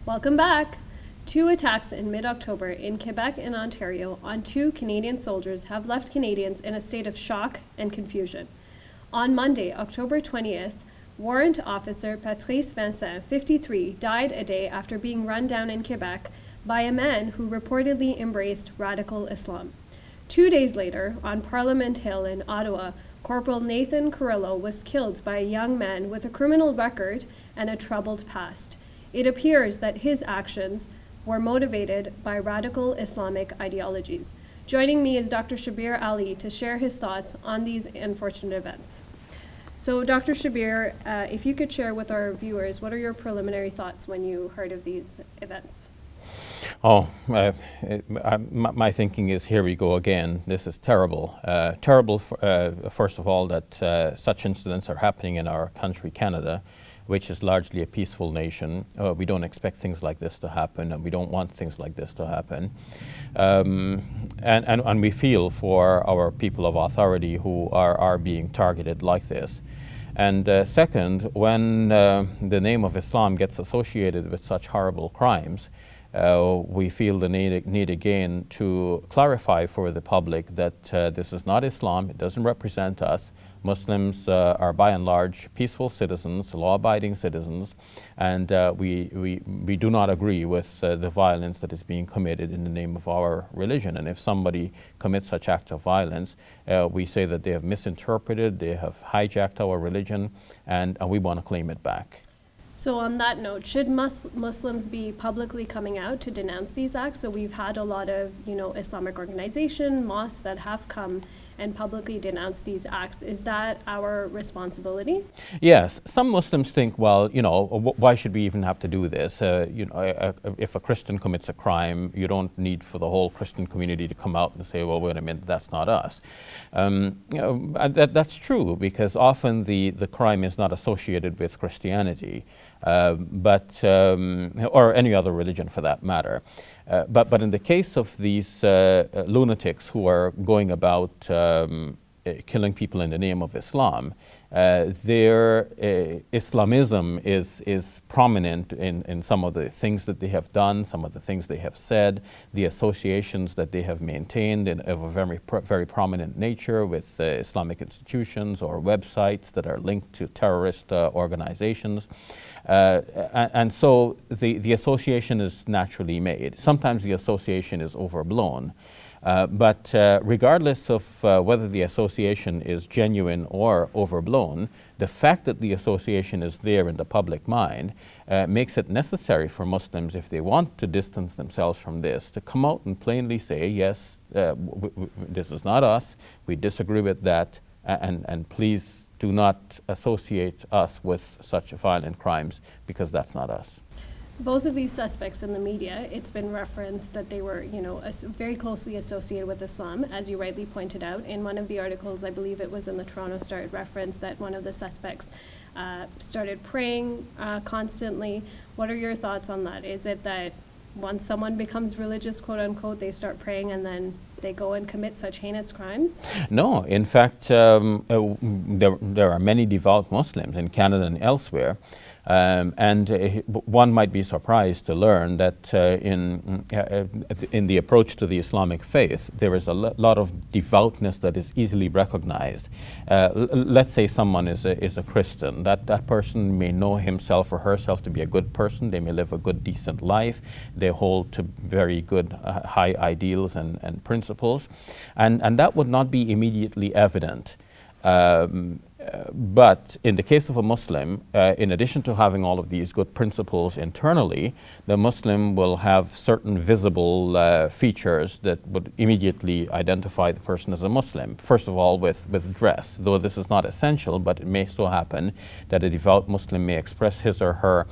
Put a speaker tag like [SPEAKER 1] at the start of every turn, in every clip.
[SPEAKER 1] Welcome back! Two attacks in mid-October in Quebec and Ontario on two Canadian soldiers have left Canadians in a state of shock and confusion. On Monday, October 20th, Warrant Officer Patrice Vincent, 53, died a day after being run down in Quebec by a man who reportedly embraced radical Islam. 2 days later, on Parliament Hill in Ottawa, Corporal Nathan Carrillo was killed by a young man with a criminal record and a troubled past. It appears that his actions were motivated by radical Islamic ideologies. Joining me is Dr. Shabir Ali to share his thoughts on these unfortunate events. So, Dr. Shabir, if you could share with our viewers, what are your preliminary thoughts when you heard of these events?
[SPEAKER 2] Oh, my thinking is, here we go again. This is terrible. Terrible, first of all, that such incidents are happening in our country, Canada, which is largely a peaceful nation. We don't expect things like this to happen, and we don't want things like this to happen. And we feel for our people of authority who are being targeted like this. And second, when the name of Islam gets associated with such horrible crimes, we feel the need again to clarify for the public that this is not Islam, it doesn't represent us. Muslims are by and large peaceful citizens, law-abiding citizens, and we do not agree with the violence that is being committed in the name of our religion. And if somebody commits such acts of violence, we say that they have misinterpreted, they have hijacked our religion, and we want to claim it back.
[SPEAKER 1] So on that note, should Muslims be publicly coming out to denounce these acts? So we've had a lot of, Islamic organizations, mosques that have come and publicly denounced these acts. Is that our responsibility?
[SPEAKER 2] Yes. Some Muslims think, well, why should we even have to do this? If a Christian commits a crime, you don't need for the whole Christian community to come out and say, well, wait a minute, that's not us. That's true, because often the crime is not associated with Christianity. Or any other religion for that matter. But in the case of these lunatics who are going about killing people in the name of Islam, their Islamism is prominent in some of the things that they have done, some of the things they have said, the associations that they have maintained of a very prominent nature with Islamic institutions or websites that are linked to terrorist organizations. And so the association is naturally made. Sometimes the association is overblown. But regardless of whether the association is genuine or overblown, the fact that the association is there in the public mind makes it necessary for Muslims, if they want to distance themselves from this, to come out and plainly say, yes, this is not us, we disagree with that, and please do not associate us with such violent crimes, because that's not us.
[SPEAKER 1] Both of these suspects in the media, it's been referenced that they were, very closely associated with Islam, as you rightly pointed out. In one of the articles, I believe it was in the Toronto Star, it referenced that one of the suspects started praying constantly. What are your thoughts on that? Is it that once someone becomes religious, quote unquote, they start praying and then they go and commit such heinous crimes?
[SPEAKER 2] No, in fact, there are many devout Muslims in Canada and elsewhere. One might be surprised to learn that in the approach to the Islamic faith, there is a lot of devoutness that is easily recognized. Let's say someone is a Christian. That person may know himself or herself to be a good person. They may live a good, decent life. They hold to very good, high ideals and principles. And that would not be immediately evident. But in the case of a Muslim, in addition to having all of these good principles internally, the Muslim will have certain visible features that would immediately identify the person as a Muslim. First of all, with dress, though this is not essential, but it may so happen that a devout Muslim may express his or her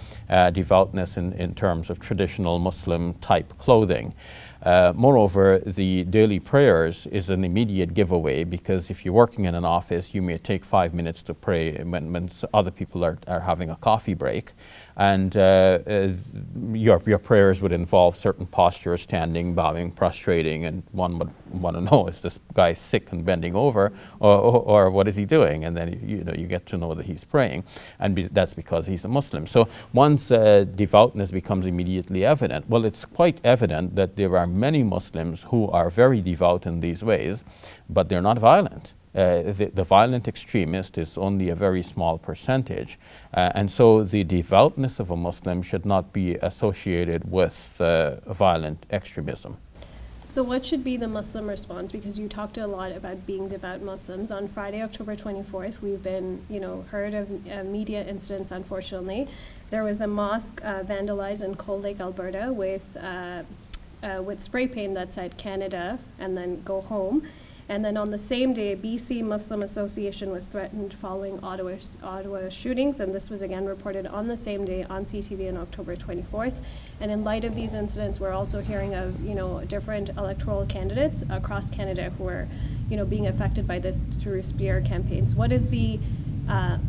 [SPEAKER 2] devoutness in terms of traditional Muslim type clothing. Moreover, the daily prayers is an immediate giveaway, because if you're working in an office, you may take 5 minutes to pray when other people are having a coffee break. And your prayers would involve certain postures, standing, bowing, prostrating, and one would want to know, is this guy sick and bending over, or what is he doing? And then you get to know that he's praying, and that's because he's a Muslim. So one's devoutness becomes immediately evident. Well, it's quite evident that there are many Muslims who are very devout in these ways, but they're not violent. The violent extremist is only a very small percentage. And so the devoutness of a Muslim should not be associated with violent extremism.
[SPEAKER 1] So what should be the Muslim response? Because you talked a lot about being devout Muslims. On Friday, October 24th, we've been, heard of media incidents, unfortunately. There was a mosque vandalized in Cold Lake, Alberta with spray paint that said Canada and then go home. And then on the same day, BC Muslim Association was threatened following Ottawa shootings, and this was again reported on the same day on CTV on October 24th. And in light of these incidents, we're also hearing of different electoral candidates across Canada who are being affected by this through smear campaigns. What is the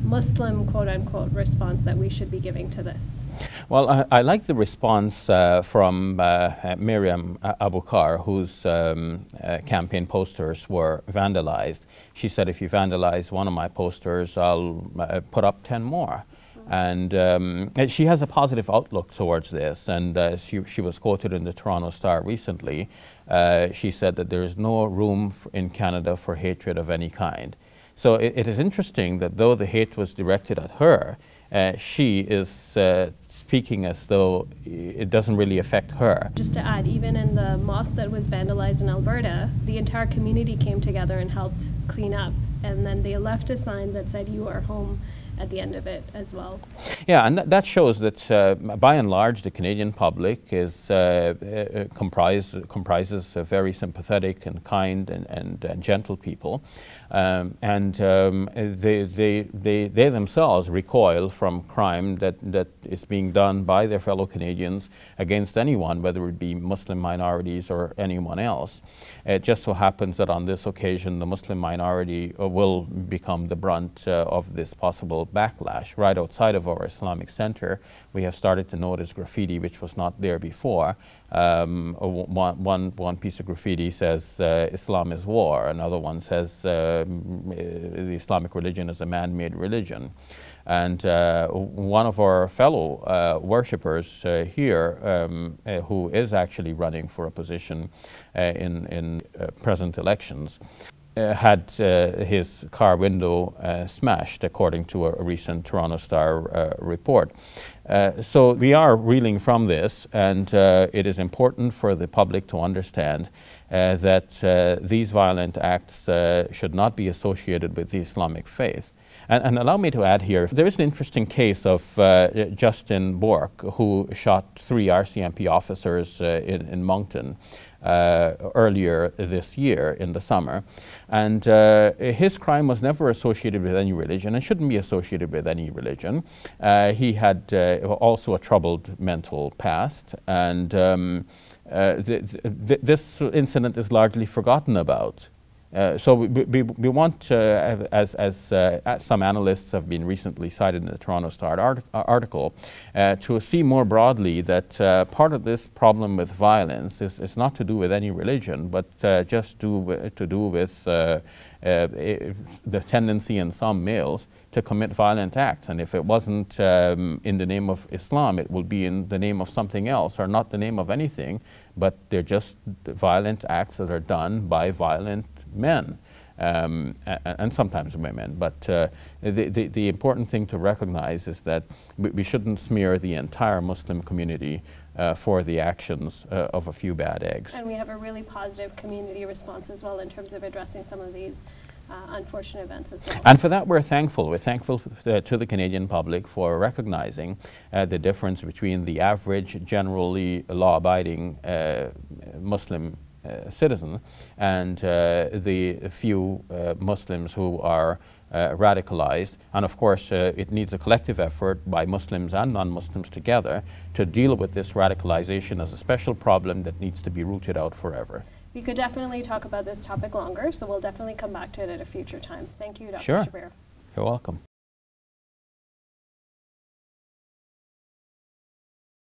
[SPEAKER 1] Muslim quote-unquote response that we should be giving to this?
[SPEAKER 2] Well, I like the response from Miriam Abukar, whose campaign posters were vandalized. She said, if you vandalize one of my posters, I'll put up 10 more. And she has a positive outlook towards this, and she was quoted in the Toronto Star recently. She said that there is no room in Canada for hatred of any kind. So it is interesting that though the hate was directed at her, she is speaking as though it doesn't really affect her.
[SPEAKER 1] Just to add, even in the mosque that was vandalized in Alberta, the entire community came together and helped clean up, and then they left a sign that said, "You are home," at the end of it as well.
[SPEAKER 2] Yeah, and that shows that by and large the Canadian public is comprises very sympathetic and kind and gentle people, and they themselves recoil from crime that is being done by their fellow Canadians against anyone, whether it be Muslim minorities or anyone else. It just so happens that on this occasion the Muslim minority will become the brunt of this possible backlash. Right outside of our Islamic Center, we have started to notice graffiti which was not there before. One piece of graffiti says Islam is war, another one says the Islamic religion is a man-made religion. And one of our fellow worshippers here, who is actually running for a position in present elections, had his car window smashed, according to a recent Toronto Star report. So we are reeling from this, and it is important for the public to understand that these violent acts should not be associated with the Islamic faith. And allow me to add here, there is an interesting case of Justin Bork, who shot 3 RCMP officers in Moncton earlier this year in the summer. And his crime was never associated with any religion and shouldn't be associated with any religion. He had also a troubled mental past, and this incident is largely forgotten about. So we want, as some analysts have been recently cited in the Toronto Star article, to see more broadly that part of this problem with violence is not to do with any religion, but just to do with the tendency in some males to commit violent acts. And if it wasn't in the name of Islam, it will be in the name of something else, or not the name of anything, but they're just violent acts that are done by violent men, and sometimes women. But the important thing to recognize is that we shouldn't smear the entire Muslim community for the actions of a few bad eggs.
[SPEAKER 1] And we have a really positive community response as well in terms of addressing some of these unfortunate events as well.
[SPEAKER 2] And for that we're thankful. We're thankful to the Canadian public for recognizing the difference between the average, generally law-abiding Muslim citizen and the few Muslims who are radicalized. And of course it needs a collective effort by Muslims and non-Muslims together to deal with this radicalization as a special problem that needs to be rooted out forever.
[SPEAKER 1] We could definitely talk about this topic longer, so we'll definitely come back to it at a future time. Thank you, Dr.
[SPEAKER 2] Sure.
[SPEAKER 1] Shabir.
[SPEAKER 2] You're welcome.